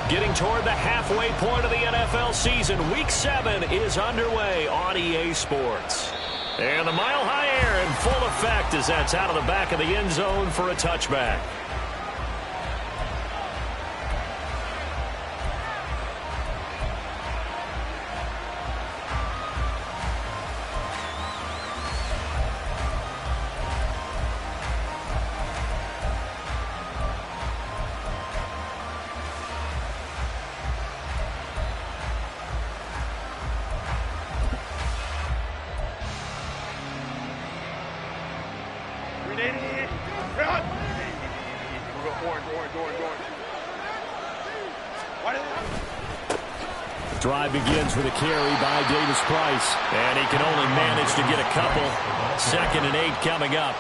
Getting toward the halfway point of the NFL season. Week 7 is underway on EA Sports. And the mile-high air in full effect as that's out of the back of the end zone for a touchback. Drive begins with a carry by Davis Price. And he can only manage to get a couple. 2nd and 8 coming up.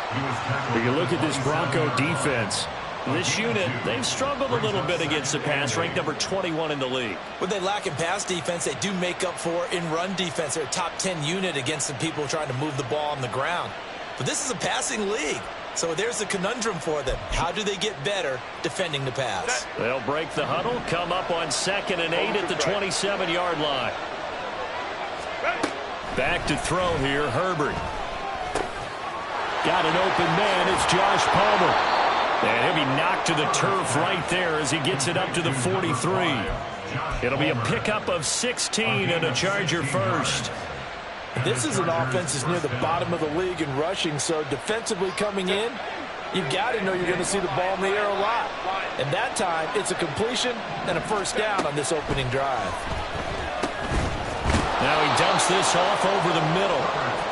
When you look at this Bronco defense, this unit, they've struggled a little bit against the pass, ranked number 21 in the league. What they lack in pass defense, they do make up for in run defense. They're a top 10 unit against the people trying to move the ball on the ground. But this is a passing league. So there's a conundrum for them. How do they get better defending the pass? They'll break the huddle, come up on 2nd and 8 at the 27-yard line. Back to throw here, Herbert. Got an open man. It's Josh Palmer. And he'll be knocked to the turf right there as he gets it up to the 43. It'll be a pickup of 16 and a Charger first. This is an offense that's near the bottom of the league in rushing, so defensively coming in, you've got to know you're going to see the ball in the air a lot. And that time, it's a completion and a first down on this opening drive. Now he dumps this off over the middle.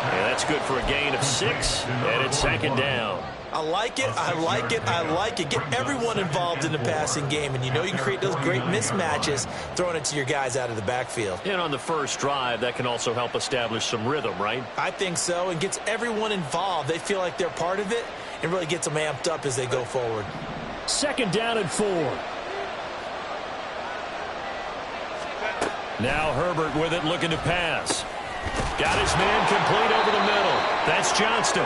And that's good for a gain of 6, and it's 2nd down. I like it, I like it, I like it. Get everyone involved in the passing game, and you know you can create those great mismatches throwing it to your guys out of the backfield. And on the first drive, that can also help establish some rhythm, right? I think so, and gets everyone involved. They feel like they're part of it, and really gets them amped up as they go forward. 2nd down and 4. Now Herbert with it, looking to pass. Got his man complete over the middle. That's Johnston.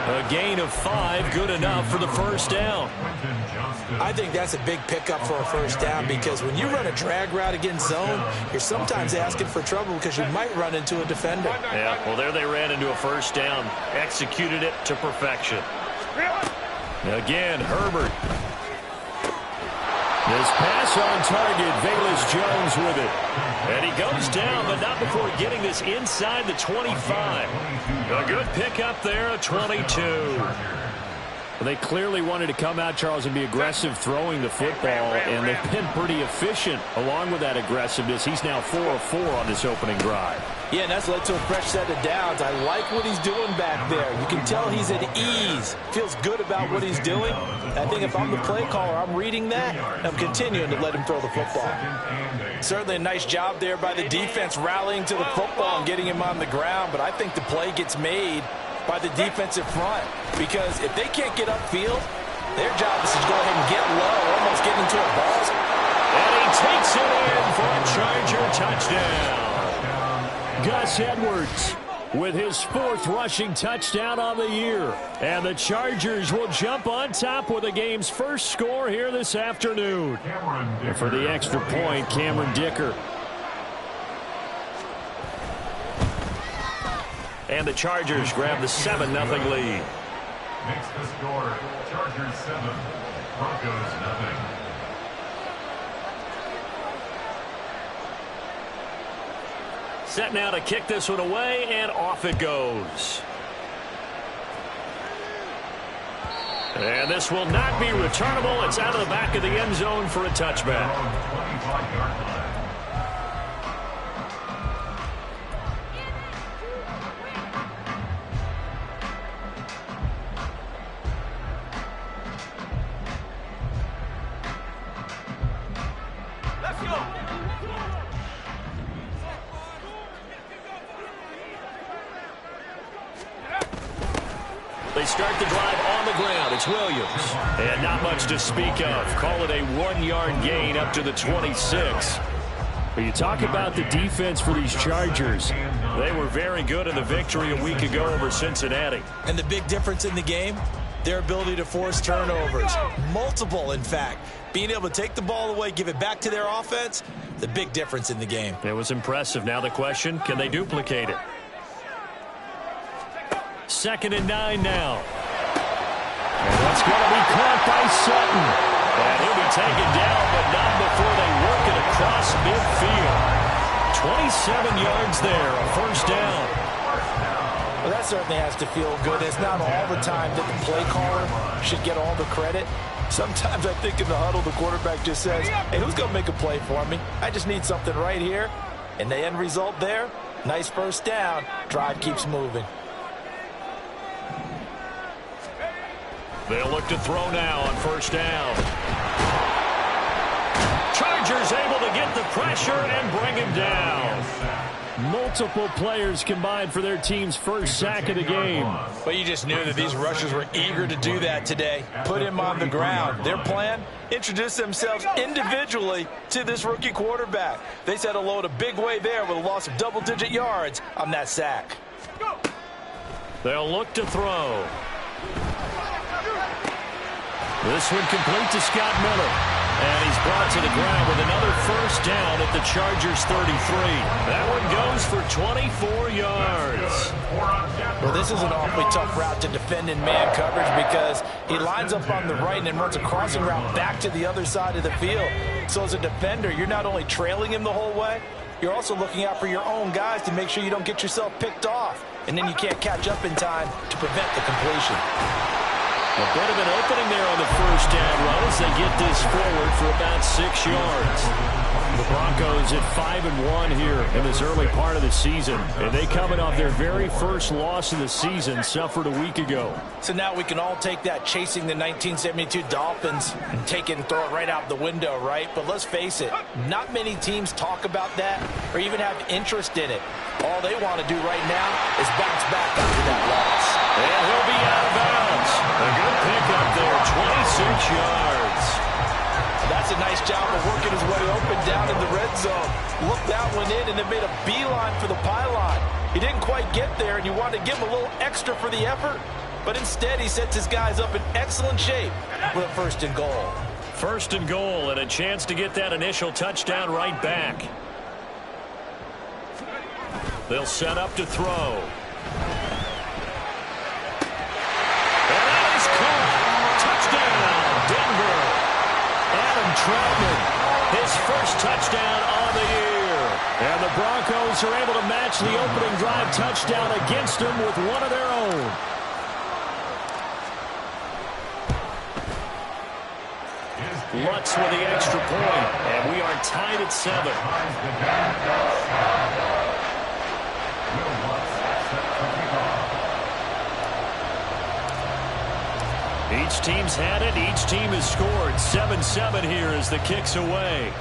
A gain of 5, good enough for the first down. I think that's a big pickup for a first down because when you run a drag route against zone, you're sometimes asking for trouble because you might run into a defender. Yeah, well, there they ran into a first down. Executed it to perfection. Again, Herbert. This pass on target, Velus Jones with it. And he goes down, but not before getting this inside the 25. A good pickup there, a 22. Well, they clearly wanted to come out, Charles, and be aggressive throwing the football, and they've been pretty efficient along with that aggressiveness. He's now 4 of 4 on this opening drive. Yeah, and that's led to a fresh set of downs. I like what he's doing back there. You can tell he's at ease. Feels good about what he's doing. I think if I'm the play caller, I'm reading that, and I'm continuing to let him throw the football. Certainly a nice job there by the defense rallying to the football and getting him on the ground, but I think the play gets made by the defensive front because if they can't get upfield, their job is to go ahead and get low, almost get into a ball. And he takes it in for a Charger touchdown. Gus Edwards with his 4th rushing touchdown on the year. And the Chargers will jump on top with the game's first score here this afternoon. And for the extra point, Cameron Dicker. And the Chargers grab the 7-0 lead. Makes the score Chargers 7, Broncos 0. Set now to kick this one away, and off it goes. And this will not be returnable. It's out of the back of the end zone for a touchback. 25-yard line. They start the drive on the ground. It's Williams. And not much to speak of. Call it a 1-yard gain up to the 26. But you talk about the defense for these Chargers. They were very good in the victory a week ago over Cincinnati. And the big difference in the game, their ability to force turnovers. Multiple, in fact. Being able to take the ball away, give it back to their offense, the big difference in the game. It was impressive. Now the question, can they duplicate it? 2nd and 9 now. And that's going to be caught by Sutton. And he'll be taken down, but not before they work it across midfield. 27 yards there, a first down. Well, that certainly has to feel good. It's not all the time that the play caller should get all the credit. Sometimes I think in the huddle, the quarterback just says, hey, who's going to make a play for me? I just need something right here. And the end result there, nice first down. Drive keeps moving. They'll look to throw now on first down. Chargers able to get the pressure and bring him down. Multiple players combined for their team's first sack of the game. But you just knew that these rushers were eager to do that today. Put him on the ground. Their plan, introduce themselves individually to this rookie quarterback. They set a load a big way there with a loss of double-digit yards on that sack. They'll look to throw. This one complete to Scott Miller. And he's brought to the ground with another first down at the Chargers 33. That one goes for 24 yards. Well, this is an awfully tough route to defend in man coverage because he lines up on the right and then runs a crossing route back to the other side of the field. So as a defender, you're not only trailing him the whole way, you're also looking out for your own guys to make sure you don't get yourself picked off. And then you can't catch up in time to prevent the completion. A bit of an opening there on the first down run as they get this forward for about 6 yards. The Broncos at 5-1 here in this early part of the season. And they coming off their very first loss of the season, suffered a week ago. So now we can all take that chasing the 1972 Dolphins and take it and throw it right out the window, right? But let's face it, not many teams talk about that or even have interest in it. All they want to do right now is bounce back after that loss. And he'll be out of bounds. A good pickup there, 26 yards. That's a nice job of working his way open down in the red zone. Looked that one in and then made a beeline for the pylon. He didn't quite get there, and you wanted to give him a little extra for the effort. But instead, he sets his guys up in excellent shape with a 1st and goal. 1st and goal and a chance to get that initial touchdown right back. They'll set up to throw. Troutman, his first touchdown on the year. And the Broncos are able to match the opening drive touchdown against them with one of their own. Lutz with the extra point, and we are tied at 7. Each team's had it. Each team has scored. 7-7 here as the kick's away.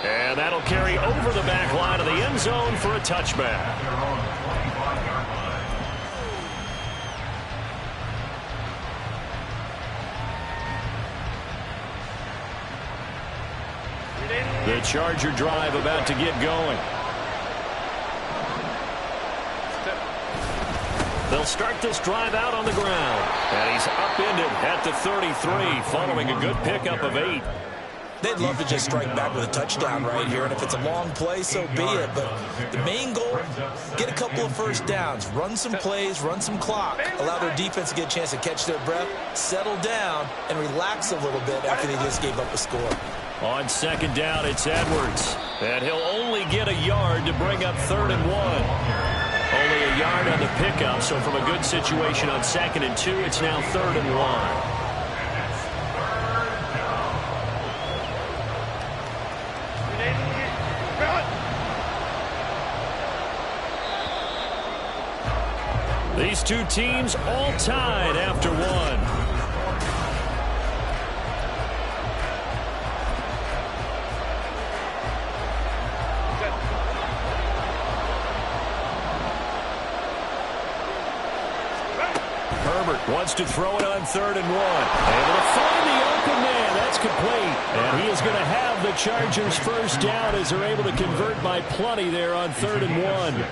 And that'll carry over the back line of the end zone for a touchback. The Charger drive about to get going. They'll start this drive out on the ground. And he's upended at the 33 following a good pickup of 8. They'd love to just strike back with a touchdown right here. And if it's a long play, so be it. But the main goal, get a couple of first downs. Run some plays, run some clock. Allow their defense to get a chance to catch their breath, settle down, and relax a little bit after they just gave up a score. On 2nd down, it's Edwards. And he'll only get a yard to bring up 3rd and 1. Only a yard on the pickup, so from a good situation on 2nd and 2, it's now 3rd and 1. These two teams all tied after 1. Wants to throw it on 3rd and 1. Able to find the open man. That's complete. And he is going to have the Chargers first down as they're able to convert by plenty there on 3rd and 1.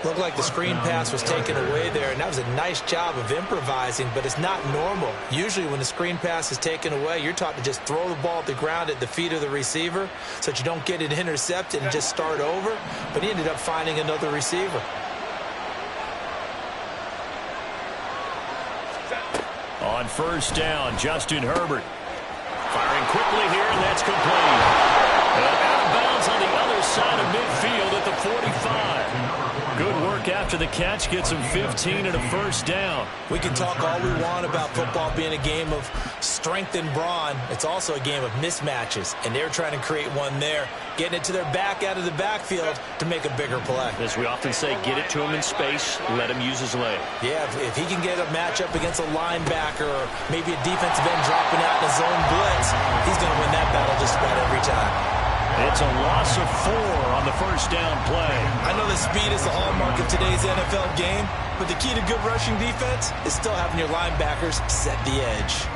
Looked like the screen pass was taken away there, and that was a nice job of improvising, but it's not normal. Usually when the screen pass is taken away, you're taught to just throw the ball at the ground at the feet of the receiver so that you don't get it intercepted and just start over, but he ended up finding another receiver. On first down, Justin Herbert. Firing quickly here, and that's complete. And out of bounds on the other side of midfield at the 45. Good work after the catch, gets him 15 and a first down. We can talk all we want about football being a game of strength and brawn. It's also a game of mismatches, and they're trying to create one there, getting it to their back out of the backfield to make a bigger play. As we often say, get it to him in space, let him use his leg. Yeah, if he can get a matchup against a linebacker or maybe a defensive end dropping out in a zone blitz, he's going to win that battle just about every time. It's a loss of 4 on the first down play. I know that speed is the hallmark of today's NFL game, but the key to good rushing defense is still having your linebackers set the edge.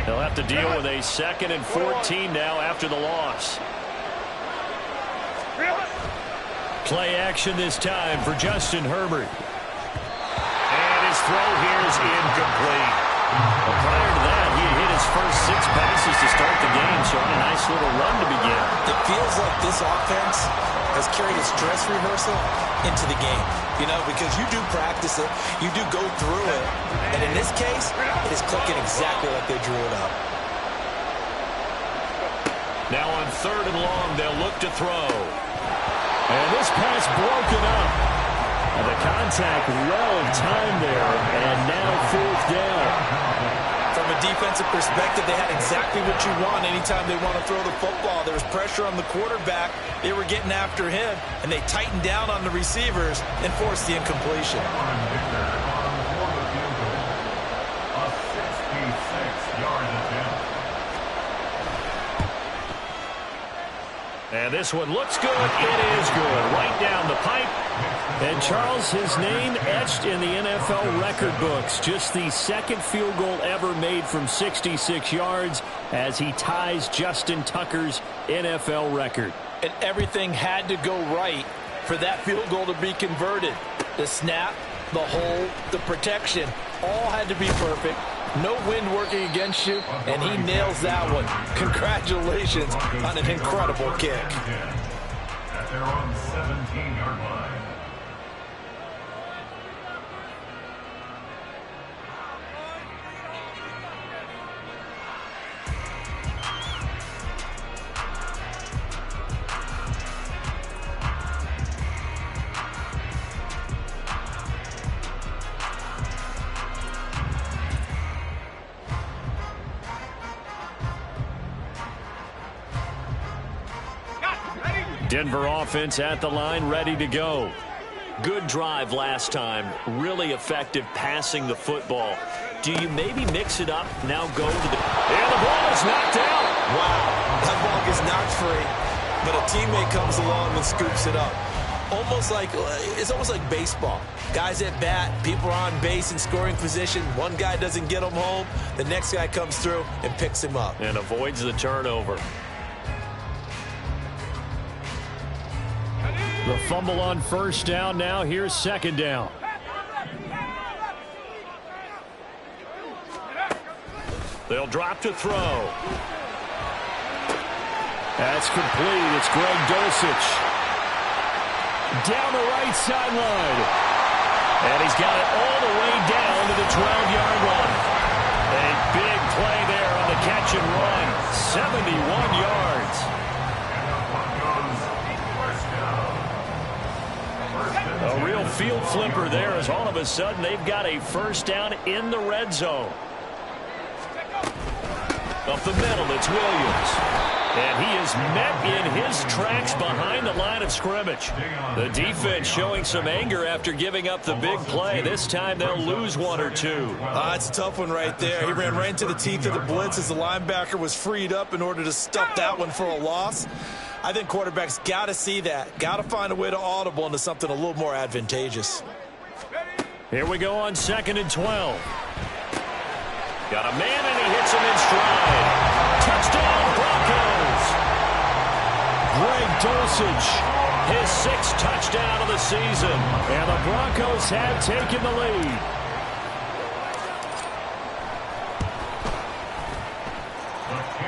They'll have to deal with a 2nd and 14 now after the loss. Play action this time for Justin Herbert. And his throw here is incomplete. Well, prior to that, he had hit his first 6 passes to start the game, so on a nice little run to begin. It feels like this offense has carried its dress rehearsal into the game. You know, because you do practice it, you do go through it, and in this case, it is clicking exactly like they drew it up. Now on 3rd and long, they'll look to throw. And this pass broken up. And the contact well of time there, and now 4th down. From a defensive perspective, they had exactly what you want anytime they want to throw the football. There was pressure on the quarterback. They were getting after him, and they tightened down on the receivers and forced the incompletion. A 66-yard attempt. And this one looks good. It is good. Right down the pipe. And Charles, his name etched in the NFL record books. Just the 2nd field goal ever made from 66 yards as he ties Justin Tucker's NFL record. And everything had to go right for that field goal to be converted. The snap, the hold, the protection, all had to be perfect. No wind working against you, and he nails that one. Congratulations on an incredible kick. At their own 17-yard line. Denver offense at the line, ready to go. Good drive last time. Really effective passing the football. Do you maybe mix it up, now go to the... And the ball is knocked out. Wow, that ball gets knocked free, but a teammate comes along and scoops it up. It's almost like baseball. Guys at bat, people are on base in scoring position. One guy doesn't get him home. The next guy comes through and picks him up. And avoids the turnover. The fumble on first down. Now here's 2nd down. They'll drop to throw. That's complete. It's Greg Dulcich. Down the right sideline. And he's got it all the way down to the 12-yard line. A big play there on the catch and run. 71 yards. A real field flipper there as all of a sudden they've got a first down in the red zone. Up the middle, it's Williams. And he is met in his tracks behind the line of scrimmage. The defense showing some anger after giving up the big play. This time they'll lose 1 or 2. It's a tough one right there. He ran right into the teeth of the blitz as the linebacker was freed up in order to stuff that one for a loss. I think quarterbacks got to see that. Got to find a way to audible into something a little more advantageous. Here we go on 2nd and 12. Got a man, and he hits him in stride. Touchdown, Broncos. Greg Dulcich, his 6th touchdown of the season. And the Broncos have taken the lead.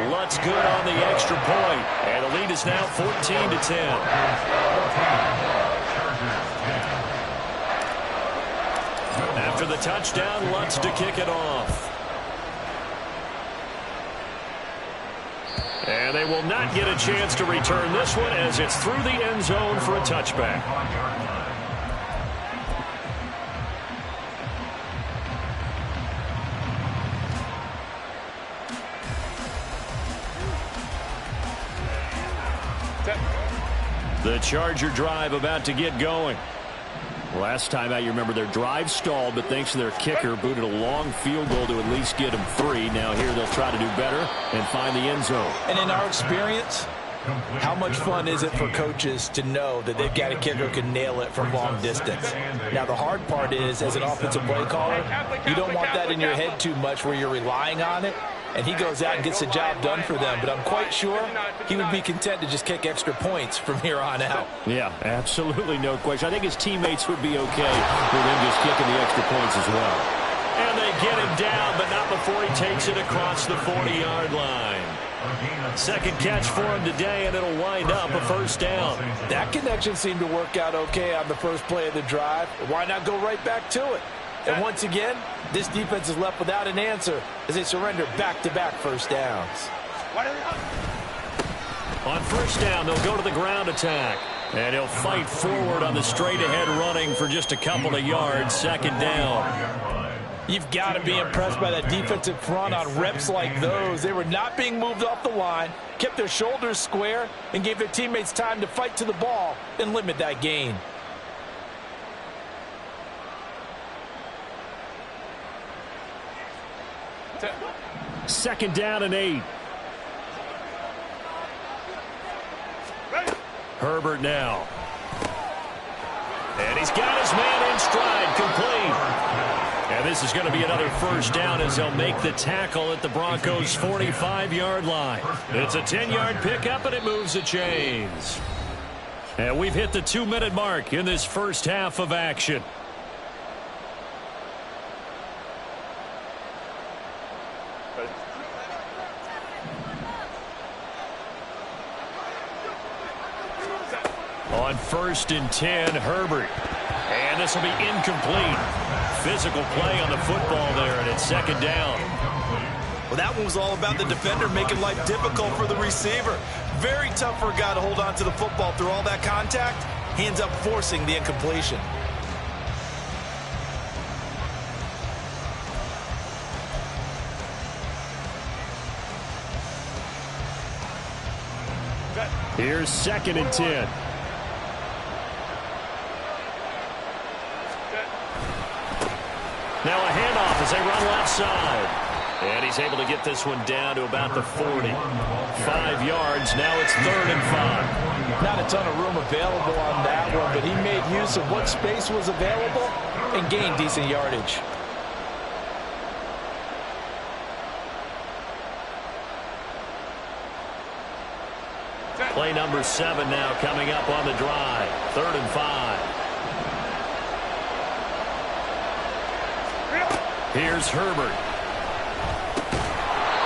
Lutz good on the extra point. And the lead is now 14-10. After the touchdown, Lutz to kick it off. And they will not get a chance to return this one as it's through the end zone for a touchback. The Charger drive about to get going. Last time out, you remember their drive stalled, but thanks to their kicker, booted a long field goal to at least get them 3. Now here they'll try to do better and find the end zone. And in our experience, how much fun is it for coaches to know that they've got a kicker who can nail it from long distance? Now, the hard part is, as an offensive play caller, you don't want that in your head too much where you're relying on it. And he goes out and gets the job done for them. But I'm quite sure he would be content to just kick extra points from here on out. Yeah, absolutely no question. I think his teammates would be okay with him just kicking the extra points as well. And they get him down, but not before he takes it across the 40-yard line. 2nd catch for him today, and it'll wind up a 1st down. That connection seemed to work out okay on the first play of the drive. Why not go right back to it? And once again, this defense is left without an answer as they surrender back-to-back 1st downs. On 1st down, they'll go to the ground attack. And he'll fight forward on the straight-ahead running for just a couple of yards. 2nd down. You've got to be impressed by that defensive front on reps like those. They were not being moved off the line, kept their shoulders square, and gave their teammates time to fight to the ball and limit that gain. Second down and 8. Herbert now. And he's got his man in stride, complete. And this is going to be another 1st down as they'll make the tackle at the Broncos' 45-yard line. It's a 10-yard pickup, and it moves the chains. And we've hit the 2-minute mark in this first half of action. On 1st and 10, Herbert. And this will be incomplete. Physical play on the football there, and it's 2nd down. Well, that one was all about the defender making life difficult for the receiver. Very tough for a guy to hold on to the football through all that contact. He ends up forcing the incompletion. Here's 2nd and 10. Now a handoff as they run left side. And he's able to get this one down to about the 40. 5 yards. Now it's 3rd and 5. Not a ton of room available on that one, but he made use of what space was available and gained decent yardage. Play number 7 now coming up on the drive. 3rd and 5. Here's Herbert.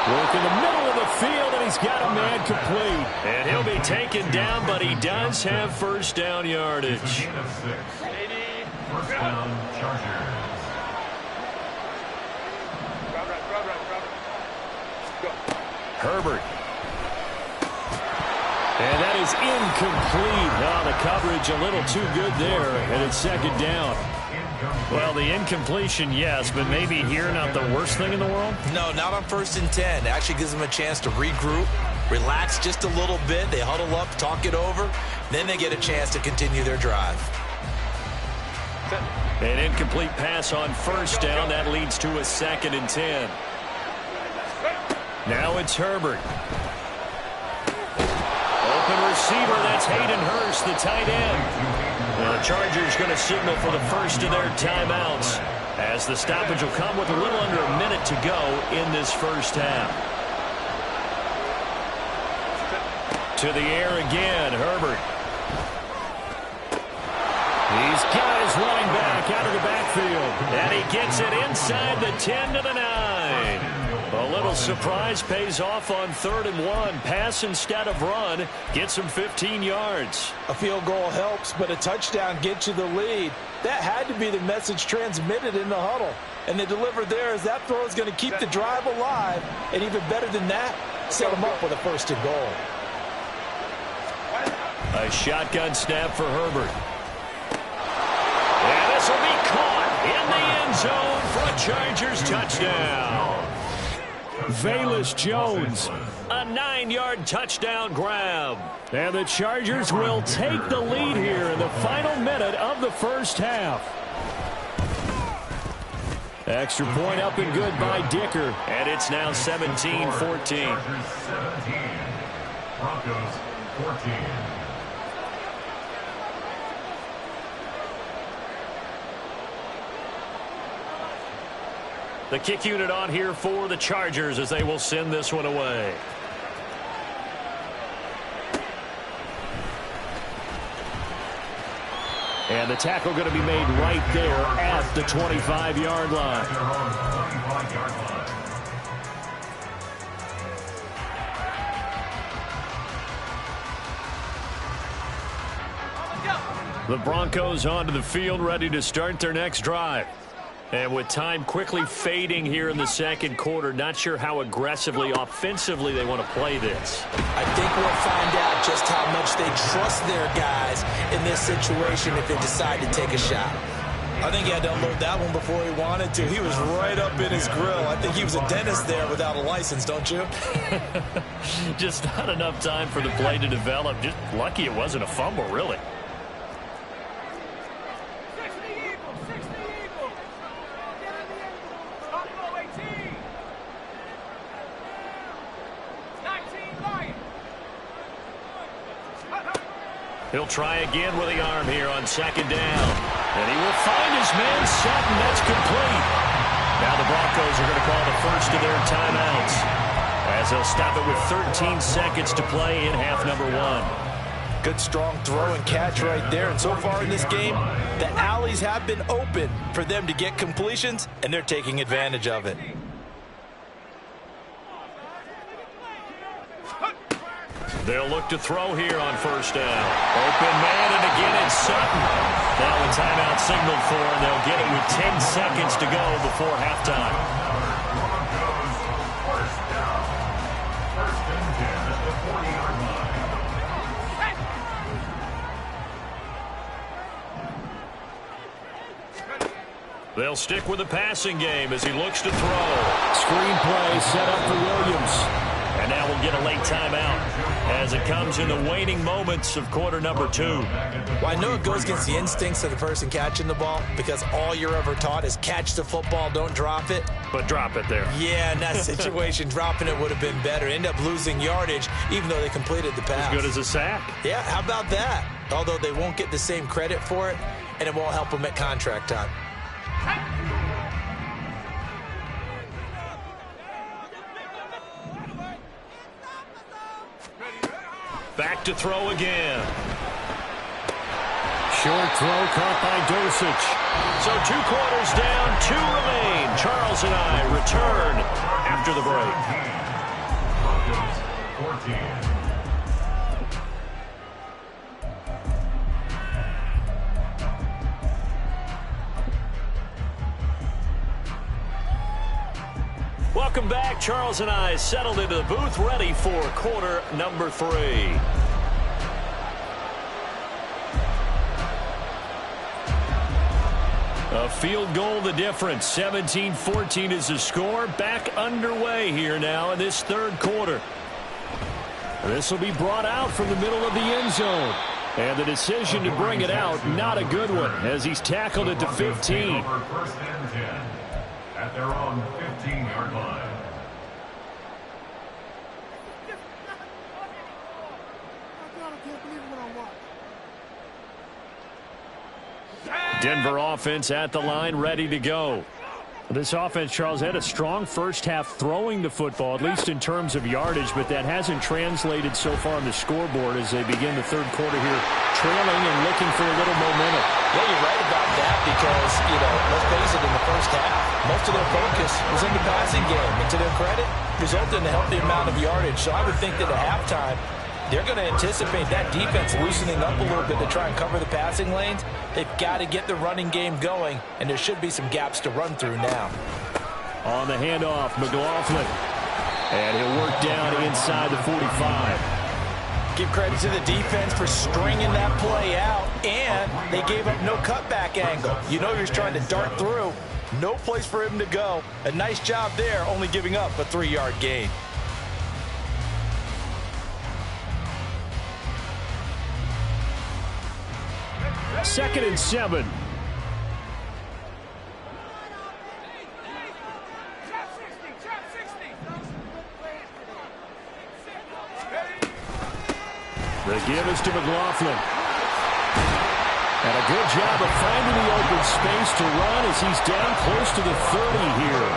Work in the middle of the field, and he's got a man complete. And he'll be taken down, but he does have 1st down yardage. 1st down, Chargers. Herbert. And that is incomplete. Now the coverage a little too good there, and it's 2nd down. Well, the incompletion, yes, but maybe here not the worst thing in the world? No, not on 1st and 10. It actually gives them a chance to regroup, relax just a little bit. They huddle up, talk it over. Then they get a chance to continue their drive. An incomplete pass on 1st down. That leads to a 2nd and 10. Now it's Herbert. Open receiver, that's Hayden Hurst, the tight end. The Chargers going to signal for the first of their timeouts, as the stoppage will come with a little under a minute to go in this first half. To the air again, Herbert. He's got his running back out of the backfield. And he gets it inside the 10 to the 9. A little surprise pays off on 3rd and 1. Pass instead of run. Gets him 15 yards. A field goal helps, but a touchdown gets you the lead. That had to be the message transmitted in the huddle. And they delivered there as that throw is going to keep the drive alive. And even better than that, set them up with a 1st and goal. A shotgun snap for Herbert. And this will be caught in the end zone for a Chargers touchdown. Velus Jones, a 9-yard touchdown grab. And the Chargers will take the lead here in the final minute of the first half. Extra point up and good by Dicker. And it's now 17-14. Chargers 17, Broncos 14. The kick unit on here for the Chargers as they will send this one away. And the tackle going to be made right there at the 25-yard line. The Broncos onto the field, ready to start their next drive. And with time quickly fading here in the second quarter, not sure how aggressively, offensively they want to play this. I think we'll find out just how much they trust their guys in this situation if they decide to take a shot. I think he had to unload that one before he wanted to. He was right up in his grill. I think he was a dentist there without a license, don't you? Just not enough time for the play to develop. Just lucky it wasn't a fumble, really. He'll try again with the arm here on 2nd down. And he will find his man set, and that's complete. Now the Broncos are going to call the first of their timeouts, as they'll stop it with 13 seconds to play in half number 1. Good strong throw and catch right there. And so far in this game, the alleys have been open for them to get completions, and they're taking advantage of it. They'll look to throw here on 1st down. Open man, and again it's Sutton. Now a timeout signaled for, and they'll get it with 10 seconds to go before halftime. Broncos, 1st down. 1st and 10 at the 40-yard line. They'll stick with the passing game as he looks to throw. Screenplay set up for Williams. And now we'll get a late timeout as it comes in the waning moments of quarter number 2. Well, I know it goes against the instincts of the person catching the ball because all you're ever taught is catch the football, don't drop it. But drop it there. Yeah, in that situation, dropping it would have been better. End up losing yardage even though they completed the pass. As good as a sack. Yeah, how about that? Although they won't get the same credit for it, and it won't help them at contract time. Back to throw again. Short throw caught by Dosich. So 2 quarters down, 2 remain. Charles and I return after the break. Broncos 14. Welcome back. Charles and I settled into the booth, ready for quarter number 3. A field goal the difference. 17-14 is the score. Back underway here now in this 3rd quarter. This will be brought out from the middle of the end zone. And the decision to bring it out, not a good one, as he's tackled it to 15. 1st and 10 at their own 15-yard line. Denver offense at the line, ready to go. This offense, Charles, had a strong first half throwing the football, at least in terms of yardage, but that hasn't translated so far on the scoreboard as they begin the third quarter here, trailing and looking for a little momentum. Yeah, you're right about that because, let's face it, in the first half, most of their focus was in the passing game. And to their credit, resulted in a healthy amount of yardage. So I would think that at halftime, they're going to anticipate that defense loosening up a little bit to try and cover the passing lanes. They've got to get the running game going, and there should be some gaps to run through now. On the handoff, McLaughlin. And he'll work down inside the 45. Give credit to the defense for stringing that play out, and they gave up no cutback angle. You know you're trying to dart through. No place for him to go. A nice job there, only giving up a 3-yard gain. Second and 7. The give is to McLaughlin. And a good job of finding the open space to run as he's down close to the 30 here.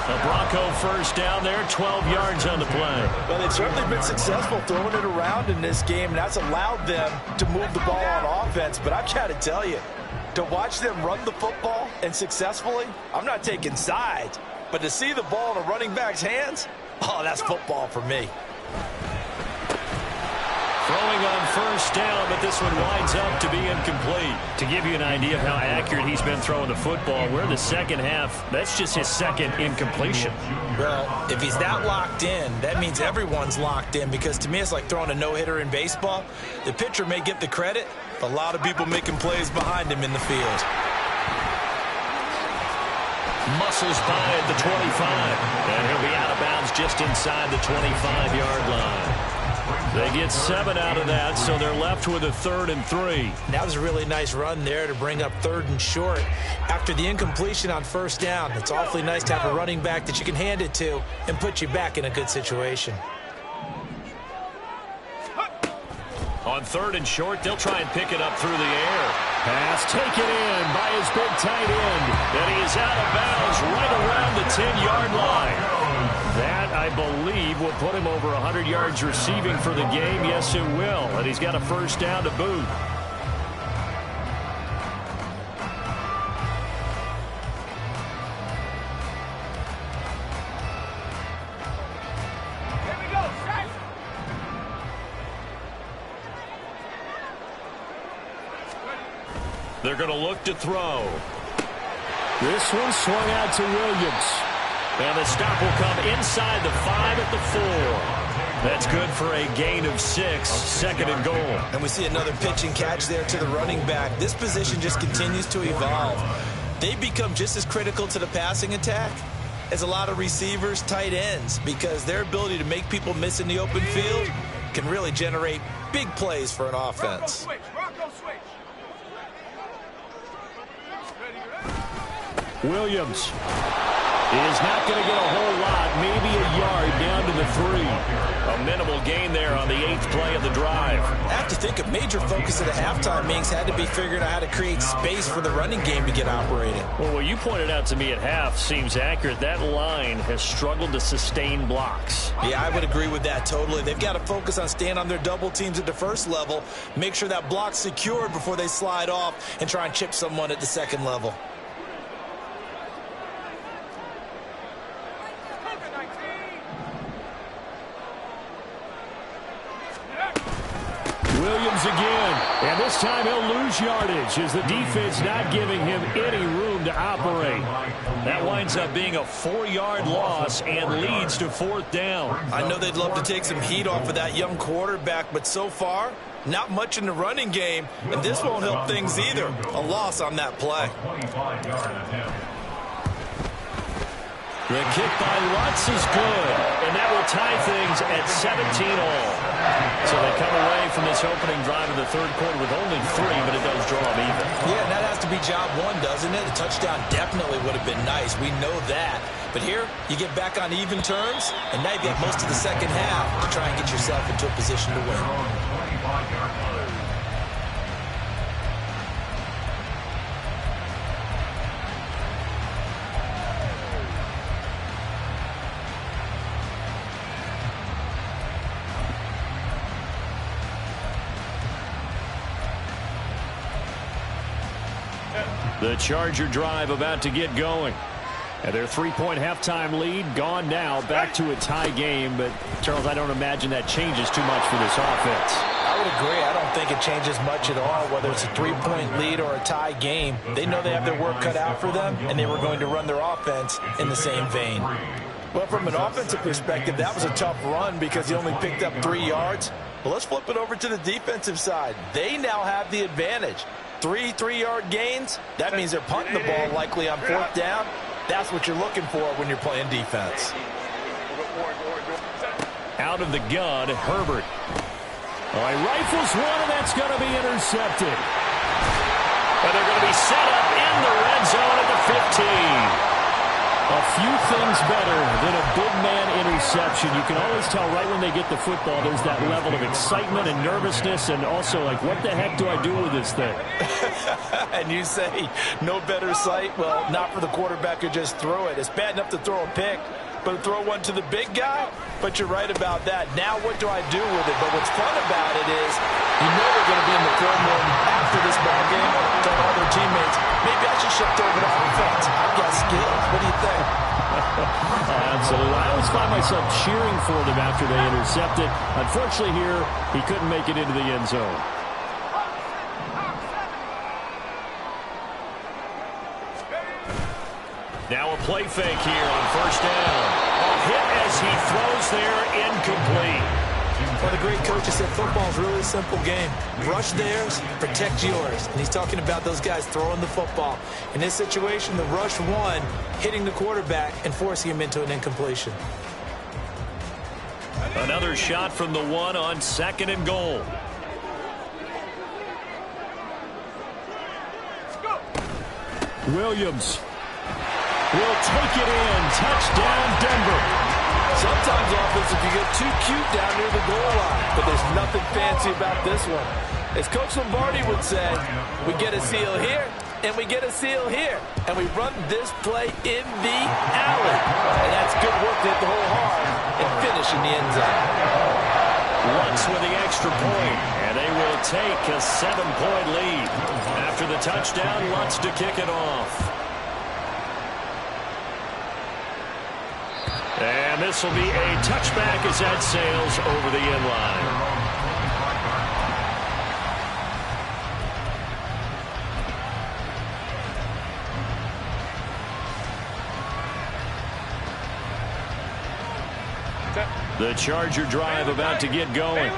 A Bronco first down there, 12 yards on the play. Well, they've certainly been successful throwing it around in this game, and that's allowed them to move the ball on offense. But I've got to tell you, to watch them run the football and successfully, I'm not taking sides, but to see the ball in a running back's hands, oh, that's football for me. Throwing on first down, but this one winds up to be incomplete. To give you an idea of how accurate he's been throwing the football, we're in the second half. That's just his second incompletion. Well, if he's that locked in, that means everyone's locked in, because to me it's like throwing a no-hitter in baseball. The pitcher may get the credit, a lot of people making plays behind him in the field. Muscles by at the 25, and he'll be out of bounds just inside the 25-yard line. They get 7 out of that, so they're left with a 3rd and 3. That was a really nice run there to bring up 3rd and short. After the incompletion on first down, it's awfully nice to have a running back that you can hand it to and put you back in a good situation. On 3rd and short, they'll try and pick it up through the air. Pass taken in by his big tight end. And he is out of bounds right around the 10-yard line. That, I believe, will put him over 100 yards receiving for the game. Yes, it will. And he's got a first down to boot. They're going to look to throw. This one swung out to Williams. And the stop will come inside the 5 at the 4. That's good for a gain of 6, 2nd and goal. And we see another pitch and catch there to the running back. This position just continues to evolve. They become just as critical to the passing attack as a lot of receivers, tight ends, because their ability to make people miss in the open field can really generate big plays for an offense. Williams is not going to get a whole lot, maybe a yard down to the 3. A minimal gain there on the 8th play of the drive. I have to think a major focus of the halftime meetings had to be figuring out how to create space for the running game to get operating. Well, what you pointed out to me at half seems accurate. That line has struggled to sustain blocks. Yeah, I would agree with that totally. They've got to focus on staying on their double teams at the first level, make sure that block's secured before they slide off and try and chip someone at the second level. Williams again, and this time he'll lose yardage as the defense not giving him any room to operate. That winds up being a 4-yard loss and leads to 4th down. I know they'd love to take some heat off of that young quarterback, but so far, not much in the running game, and this won't help things either. A loss on that play. The kick by Lutz is good, and that will tie things at 17-all. So they come away from this opening drive in the third quarter with only 3, but it does draw them even. Yeah, and that has to be job 1, doesn't it? A touchdown definitely would have been nice. We know that. But here, you get back on even terms, and now you've got most of the second half to try and get yourself into a position to win. The Charger drive about to get going. And their 3-point halftime lead gone now, back to a tie game. But, Charles, I don't imagine that changes too much for this offense. I would agree. I don't think it changes much at all, whether it's a 3-point lead or a tie game. They know they have their work cut out for them, and they were going to run their offense in the same vein. Well, from an offensive perspective, that was a tough run because he only picked up 3 yards. Well, let's flip it over to the defensive side. They now have the advantage. 3 3-yard gains, that means they're punting the ball likely on 4th down. That's what you're looking for when you're playing defense. Out of the gun, Herbert. Oh, he rifles one, and that's going to be intercepted. And they're going to be set up in the red zone at the 15. A few things better than a big man interception. You can always tell right when they get the football, there's that level of excitement and nervousness, and also like, what the heck do I do with this thing? And you say, no better sight? Well, not for the quarterback who just threw it. It's bad enough to throw a pick, but to throw one to the big guy? But you're right about that. Now what do I do with it? But what's fun about it is you know they're going to be in the film room after this ball game, tell all their teammates, maybe I should shift over to offense. I've got skills. What do you think? Absolutely. I always find myself cheering for them after they intercept it. Unfortunately here, he couldn't make it into the end zone. Now a play fake here on 1st down. A hit as he throws there, incomplete. Well, the great coach has said football is really a simple game. Rush theirs, protect yours. And he's talking about those guys throwing the football. In this situation, the rush one, hitting the quarterback and forcing him into an incompletion. Another shot from the 1 on 2nd and goal. Williams will take it in. Touchdown, Denver. Sometimes offense, if you get too cute down near the goal line, but there's nothing fancy about this one. As Coach Lombardi would say, we get a seal here, and we get a seal here, and we run this play in the alley. And that's good work to hit the hole hard and finish in the end zone. Lutz with the extra point, and they will take a 7-point lead. After the touchdown, Lutz to kick it off. And this will be a touchback as that sails over the end line. The Charger drive about to get going.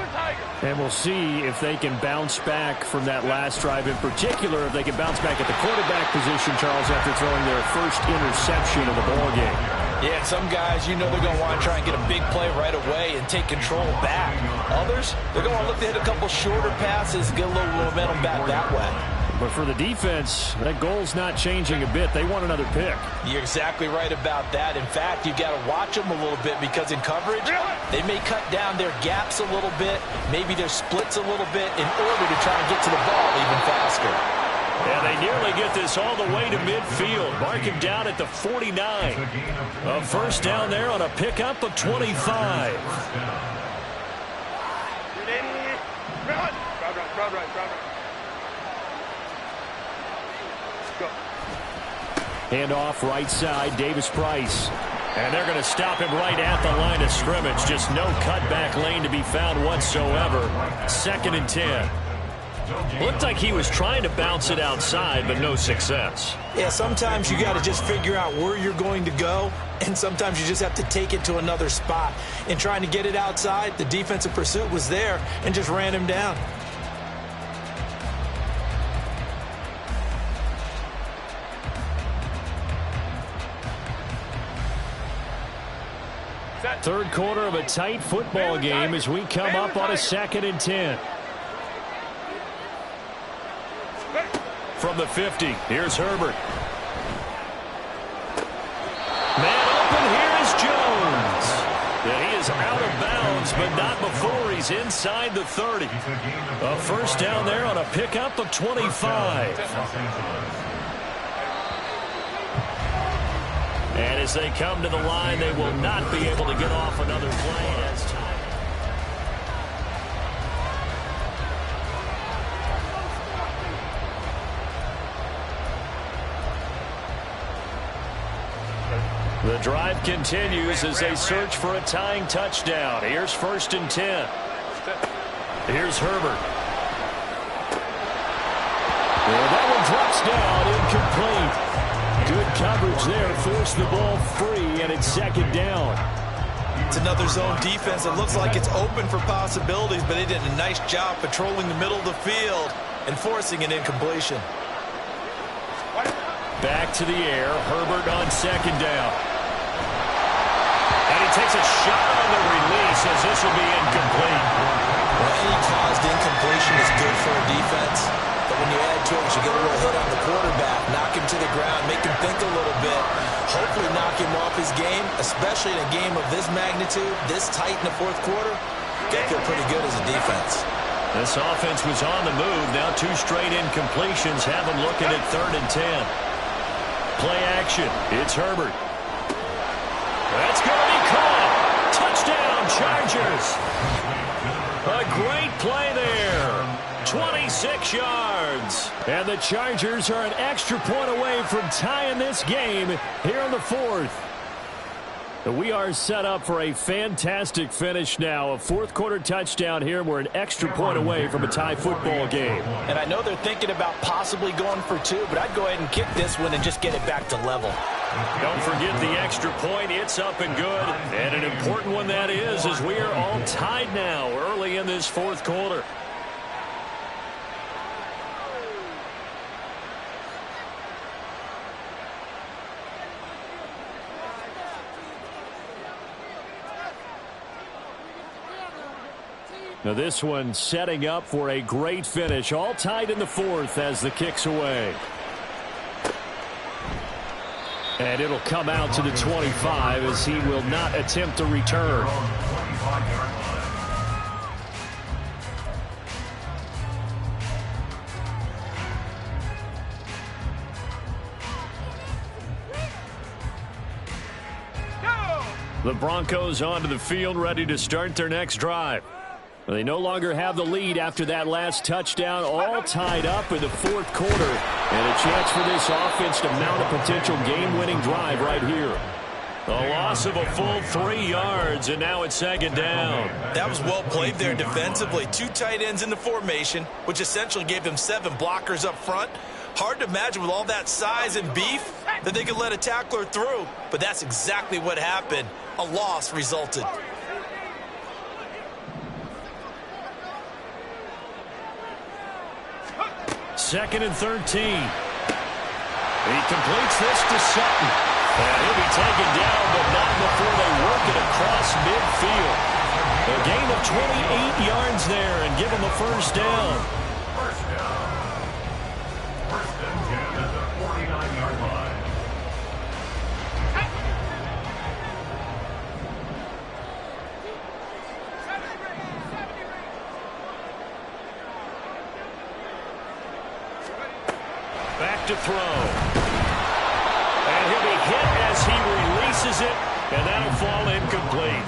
And we'll see if they can bounce back from that last drive. In particular, if they can bounce back at the quarterback position, Charles, after throwing their first interception of the ballgame. Yeah, some guys, you know they're going to want to try and get a big play right away and take control back. Others, they're going to look to hit a couple shorter passes, get a little momentum back that way. But for the defense, that goal's not changing a bit. They want another pick. You're exactly right about that. In fact, you've got to watch them a little bit because in coverage, they may cut down their gaps a little bit, maybe their splits a little bit in order to try and get to the ball even faster. And they nearly get this all the way to midfield. Mark him down at the 49. A first down there on a pickup of 25. Hand off right side, Davis Price. And they're going to stop him right at the line of scrimmage. Just no cutback lane to be found whatsoever. 2nd and 10. Looked like he was trying to bounce it outside, but no success. Yeah, sometimes you got to just figure out where you're going to go, and sometimes you just have to take it to another spot. In trying to get it outside, the defensive pursuit was there and just ran him down. Third quarter of a tight football game as we come up on a 2nd and 10. From the 50, here's Herbert. Man open, here is Jones. Yeah, he is out of bounds, but not before he's inside the 30. A first down there on a pickup of 25. And as they come to the line, they will not be able to get off another play as time. The drive continues as they search for a tying touchdown. Here's 1st and 10. Here's Herbert. And that one drops down, incomplete. Good coverage there, forced the ball free, and it's 2nd down. It's another zone defense. It looks like it's open for possibilities, but they did a nice job patrolling the middle of the field and forcing an incompletion. Back to the air, Herbert on 2nd down. And he takes a shot on the release as this will be incomplete. Well, any caused incompletion is good for a defense, but when you add to it, you get a little hit on the quarterback, knock him to the ground, make him think a little bit, hopefully knock him off his game, especially in a game of this magnitude, this tight in the 4th quarter. Got to feel pretty good as a defense. This offense was on the move. Now 2 straight incompletions have them looking at 3rd and 10. Play action. It's Herbert. That's going to be caught. Touchdown, Chargers. A great play there. 26 yards. And the Chargers are an extra point away from tying this game here in the 4th. We are set up for a fantastic finish now. A 4th quarter touchdown here. We're an extra point away from a tie football game. And I know they're thinking about possibly going for 2, but I'd go ahead and kick this one and just get it back to level. Don't forget the extra point. It's up and good. And an important one that is, as we are all tied now early in this 4th quarter. Now this one setting up for a great finish. All tied in the 4th as the kick's away. And it'll come out to the 25 as he will not attempt a return. The Broncos onto the field, ready to start their next drive. They no longer have the lead after that last touchdown, all tied up in the 4th quarter. And a chance for this offense to mount a potential game-winning drive right here. A loss of a full 3 yards, and now it's 2nd down. That was well played there defensively. 2 tight ends in the formation, which essentially gave them 7 blockers up front. Hard to imagine with all that size and beef that they could let a tackler through, but that's exactly what happened. A loss resulted. Second and 13. He completes this to Sutton. And he'll be taken down, but not before they work it across midfield. A gain of 28 yards there and give him a 1st down. First down. 1st and 10 at the 49-yard line. Back to throw. And he'll be hit as he releases it, and that'll fall incomplete.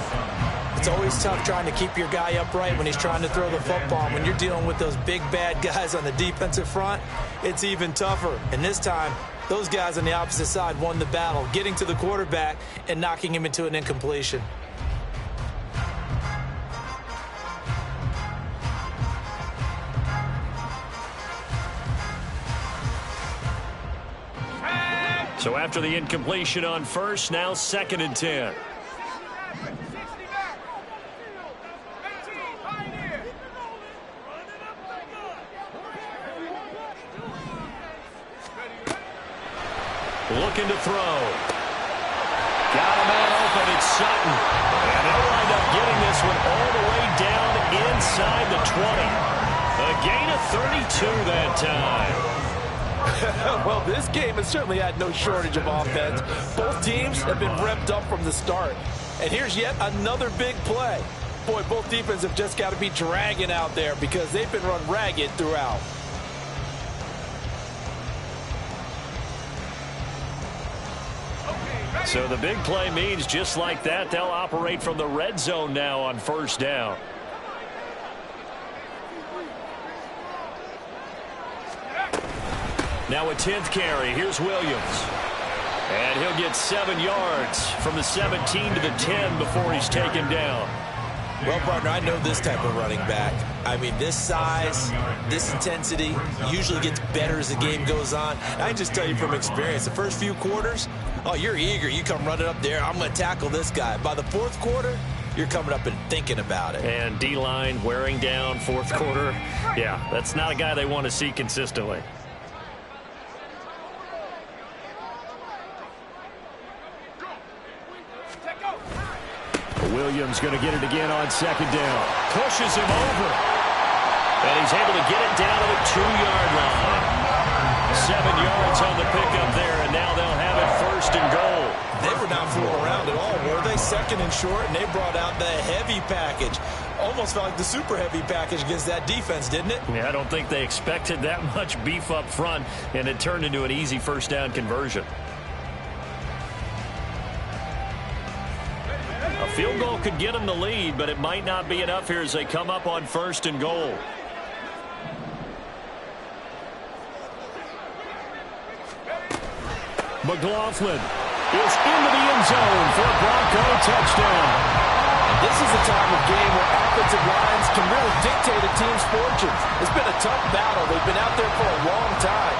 It's always tough trying to keep your guy upright when he's trying to throw the football. When you're dealing with those big, bad guys on the defensive front, it's even tougher. And this time, those guys on the opposite side won the battle, getting to the quarterback and knocking him into an incompletion. So after the incompletion on 1st, now 2nd and 10. Looking to throw. Got a man open. It's Sutton. And they'll wind up getting this one all the way down inside the 20. A gain of 32 that time. Well, this game has certainly had no shortage of offense. Both teams have been revved up from the start. And here's yet another big play. Boy, both defenses have just got to be dragging out there because they've been run ragged throughout. So the big play means just like that, they'll operate from the red zone now on 1st down. Now a 10th carry. Here's Williams. And he'll get 7 yards from the 17 to the 10 before he's taken down. Well, partner, I know this type of running back. I mean, this size, this intensity usually gets better as the game goes on. I can just tell you from experience, the first few quarters, oh, you're eager. You come running up there, I'm going to tackle this guy. By the fourth quarter, you're coming up and thinking about it. And D-line wearing down fourth quarter. Yeah, that's not a guy they want to see consistently. Williams going to get it again on second down. Pushes him over. And he's able to get it down to the 2-yard line. 7 yards on the pickup there, and now they'll have it first and goal. They were not fooling around at all, were they? Second and short, and they brought out the heavy package. Almost felt like the super heavy package against that defense, didn't it? Yeah, I don't think they expected that much beef up front, and it turned into an easy first down conversion. A field goal could get them the lead, but it might not be enough here as they come up on first and goal. McLaughlin is into the end zone for a Bronco touchdown. And this is the time of game where offensive lines can really dictate a team's fortunes. It's been a tough battle. They've been out there for a long time.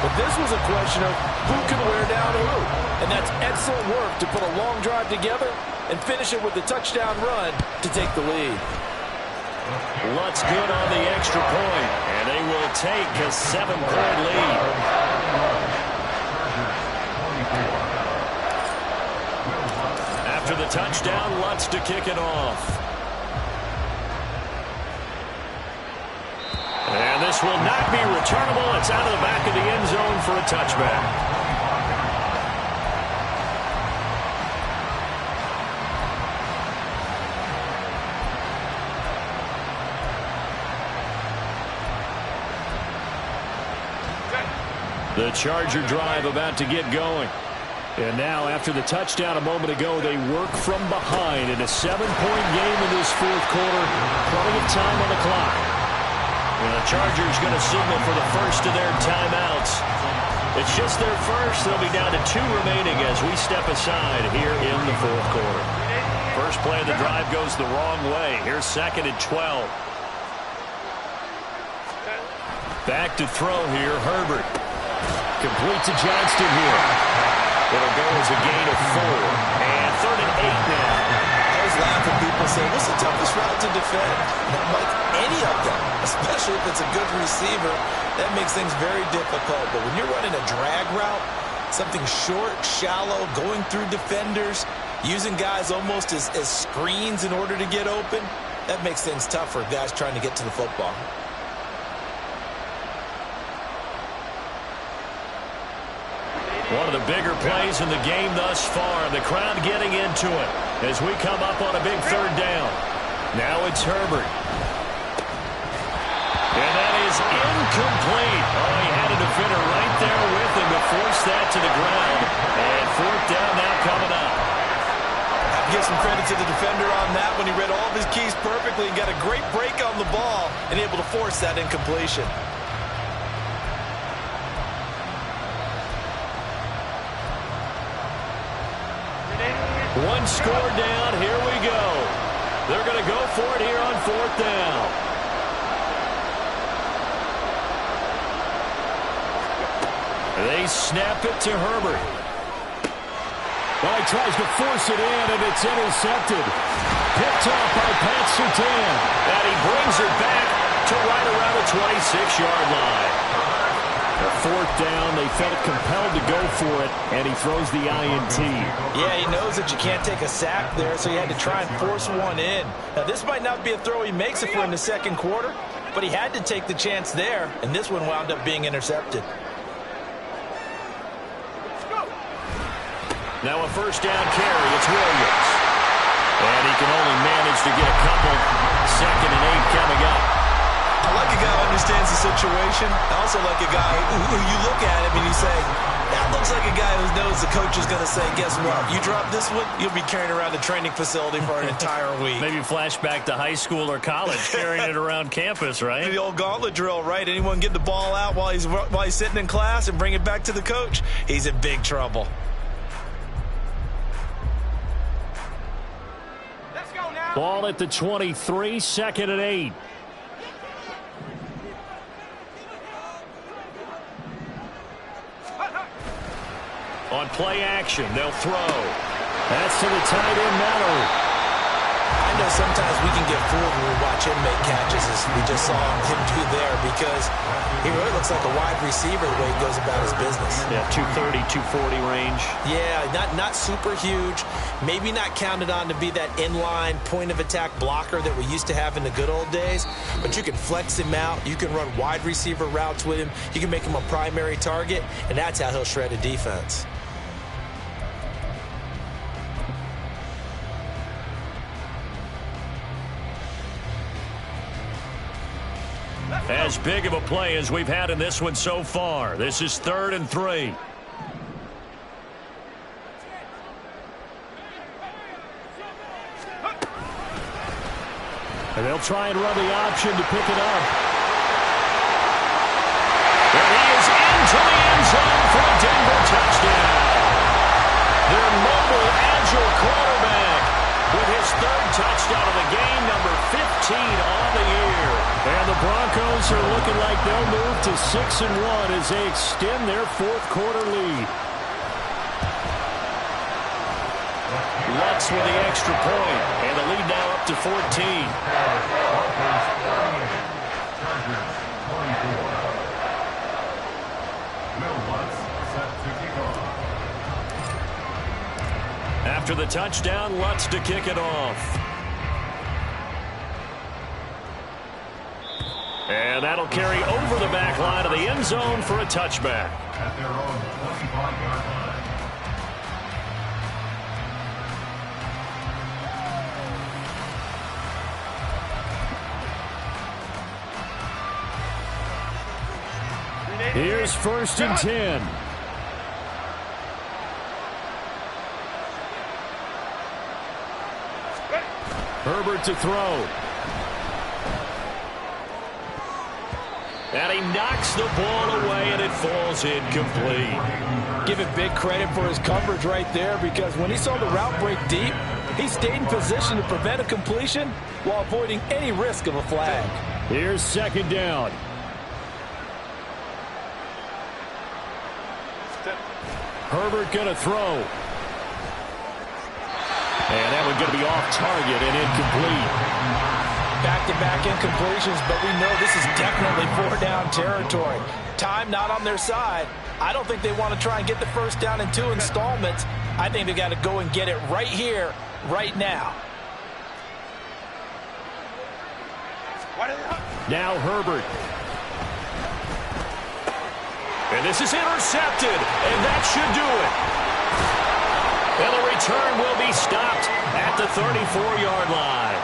But this was a question of who can wear down who. And that's excellent work to put a long drive together and finish it with a touchdown run to take the lead. Lutz good on the extra point, and they will take a 7-point lead. After the touchdown, Lutz to kick it off. And this will not be returnable. It's out of the back of the end zone for a touchback. The Charger drive about to get going. And now, after the touchdown a moment ago, they work from behind in a 7-point game in this fourth quarter. Plenty of time on the clock. And the Chargers going to signal for the first of their timeouts. It's just their first. They'll be down to 2 remaining as we step aside here in the fourth quarter. First play of the drive goes the wrong way. Here's 2nd and 12. Back to throw here, Herbert. Complete to Johnston here. It'll go as a gain of 4. And 3rd and 8 now. I was laughing. People say, what's the toughest route to defend? Not like any of them, especially if it's a good receiver. That makes things very difficult. But when you're running a drag route, something short, shallow, going through defenders, using guys almost as screens in order to get open, that makes things tough for guys trying to get to the football. One of the bigger plays in the game thus far. The crowd getting into it as we come up on a big 3rd down. Now it's Herbert. And that is incomplete. Oh, he had a defender right there with him to force that to the ground. And 4th down now coming up. Give some credit to the defender on that when he read all of his keys perfectly and got a great break on the ball and able to force that incompletion. One score down, here we go. They're going to go for it here on 4th down. They snap it to Herbert. Well, he tries to force it in, and it's intercepted. Picked off by Pat Surtain. And he brings it back to right around the 26-yard line. A 4th down, they felt compelled to go for it, and he throws the INT. Yeah, he knows that you can't take a sack there, so he had to try and force one in. Now, this might not be a throw he makes if we're in the 2nd quarter, but he had to take the chance there, and this one wound up being intercepted. Now a 1st down carry, it's Williams. And he can only manage to get a couple. 2nd and 8 coming up. I like a guy who understands the situation. I also like a guy who you look at him and you say, that looks like a guy who knows the coach is going to say, guess what? You drop this one, you'll be carrying around the training facility for an entire week. Maybe flashback to high school or college, carrying it around campus, right? The old gauntlet drill, right? Anyone get the ball out while he's sitting in class and bring it back to the coach, he's in big trouble. Ball at the 23, 2nd and 8. On play action, they'll throw. That's to the tight end, Mallory. I know sometimes we can get fooled when we watch him make catches, as we just saw him do there, because he really looks like a wide receiver the way he goes about his business. Yeah, 230, 240 range. Yeah, not super huge. Maybe not counted on to be that inline point-of-attack blocker that we used to have in the good old days, but you can flex him out. You can run wide receiver routes with him. You can make him a primary target, and that's how he'll shred a defense. As big of a play as we've had in this one so far. This is 3rd and 3. And they'll try and run the option to pick it up. And he is into the end zone for a Denver touchdown. Their mobile, agile quarterback with his 3rd touchdown of the game, number 15 on the year. And the Broncos are looking like they'll move to 6-1 as they extend their 4th quarter lead. Lutz with the extra point, and the lead now up to 14. After the touchdown, Lutz to kick it off. And that'll carry over the back line of the end zone for a touchback. At their own 25-yard line. Here's 1st and 10. Herbert to throw. And he knocks the ball away, and it falls incomplete. Give him big credit for his coverage right there, because when he saw the route break deep, he stayed in position to prevent a completion while avoiding any risk of a flag. Here's 2nd down. Herbert going to throw. And that one's going to be off target and incomplete. Back-to-back incompletions, but we know this is definitely 4-down territory. Time not on their side. I don't think they want to try and get the 1st down in 2 installments. I think they got to go and get it right here, right now. Now Herbert. And this is intercepted, and that should do it. And the return will be stopped at the 34-yard line.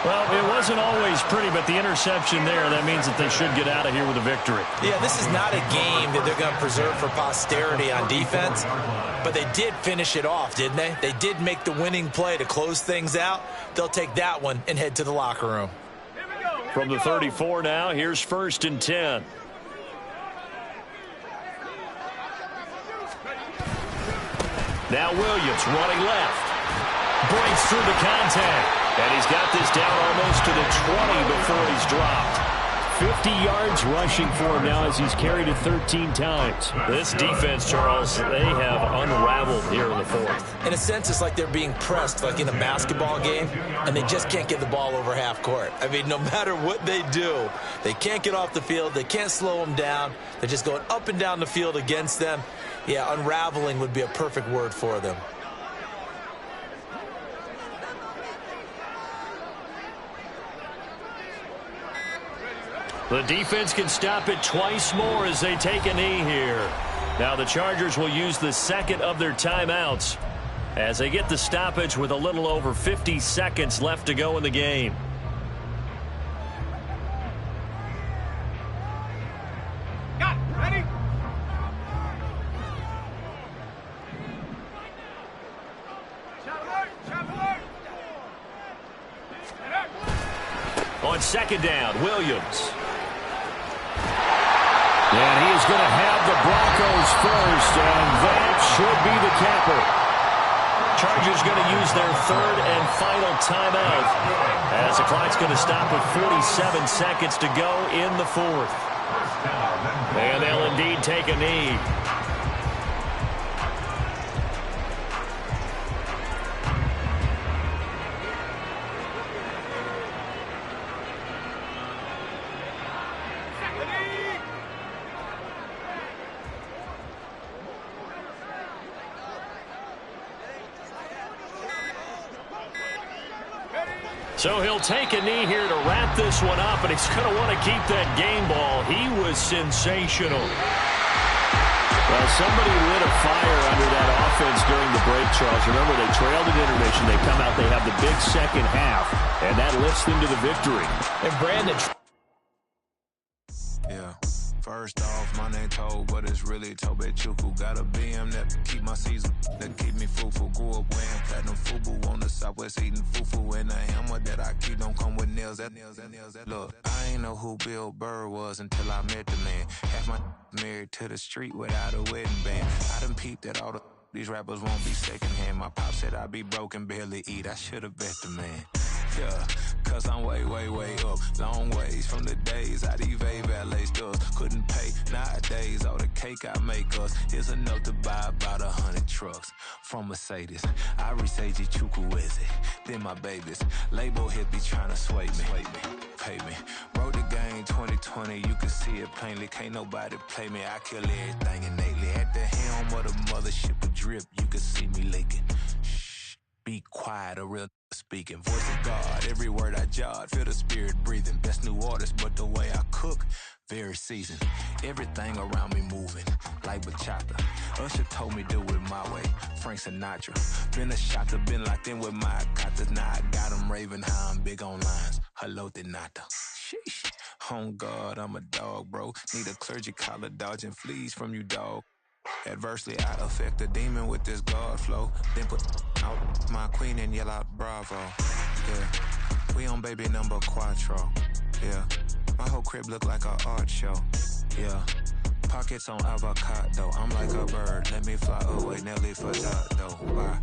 Well, it wasn't always pretty, but the interception there, that means that they should get out of here with a victory. Yeah, this is not a game that they're going to preserve for posterity on defense, but they did finish it off, didn't they? They did make the winning play to close things out. They'll take that one and head to the locker room. From the 34 now, here's 1st and 10. Now Williams running left. Breaks through the contact. And he's got this down almost to the 20 before he's dropped. 50 yards rushing for him now as he's carried it 13 times. This defense, Charles, they have unraveled here in the 4th. In a sense, it's like they're being pressed like in a basketball game, and they just can't get the ball over half court. I mean, no matter what they do, they can't get off the field. They can't slow them down. They're just going up and down the field against them. Yeah, unraveling would be a perfect word for them. The defense can stop it twice more as they take a knee here. Now the Chargers will use the 2nd of their timeouts as they get the stoppage with a little over 50 seconds left to go in the game. Ready? On 2nd down, Williams. And he is going to have the Broncos first, and that should be the capper. Chargers going to use their third and final timeout as the clock's going to stop with 47 seconds to go in the fourth. And they'll indeed take a knee. So he'll take a knee here to wrap this one up, and he's going to want to keep that game ball. He was sensational. Well, somebody lit a fire under that offense during the break, Charles. Remember, they trailed at intermission. They come out, they have the big second half, and that lifts them to the victory. And Brandon. Yeah. First off, my name Tobe, but it's really Tobe Chuku. Got a BM that keep my season, that keep me fruitful. Grew up wearing platinum FUBU on the Southwest, eating fufu. And a hammer that I keep don't come with nails. Look, I ain't know who Bill Burr was until I met the man. Half my married to the street without a wedding band. I done peeped that all these rappers won't be secondhand. My pop said I'd be broken, barely eat. I should've bet the man. Yeah, cause I'm way, way, way up. Long ways from the days I evade valet stores. Couldn't pay nowadays. All the cake I make us is enough to buy about 100 trucks from Mercedes. I resage Chukwueze, then my babies. Label hit be trying to sway me, pay me. Wrote the game 2020, you can see it plainly. Can't nobody play me, I kill everything innately. At the helm of the mothership with drip, you can see me leaking. Shh, be quiet, a real speaking. Voice of God, every word I jot. Feel the spirit breathing. Best new artist, but the way I cook, very seasoned. Everything around me moving, like bachata. Usher told me do it my way. Frank Sinatra. Been a shotter, been locked in with my katas. Now I got them raving how I'm big on lines. Hello, Denata. Sheesh. On God, I'm a dog, bro. Need a clergy collar, dodging fleas from you, dog. Adversely, I affect the demon with this God flow. Then put out my queen and yell out bravo. Yeah, we on baby number quattro. Yeah, my whole crib look like an art show. Yeah, pockets on avocado. I'm like a bird, let me fly away, Nelly for that though. Why?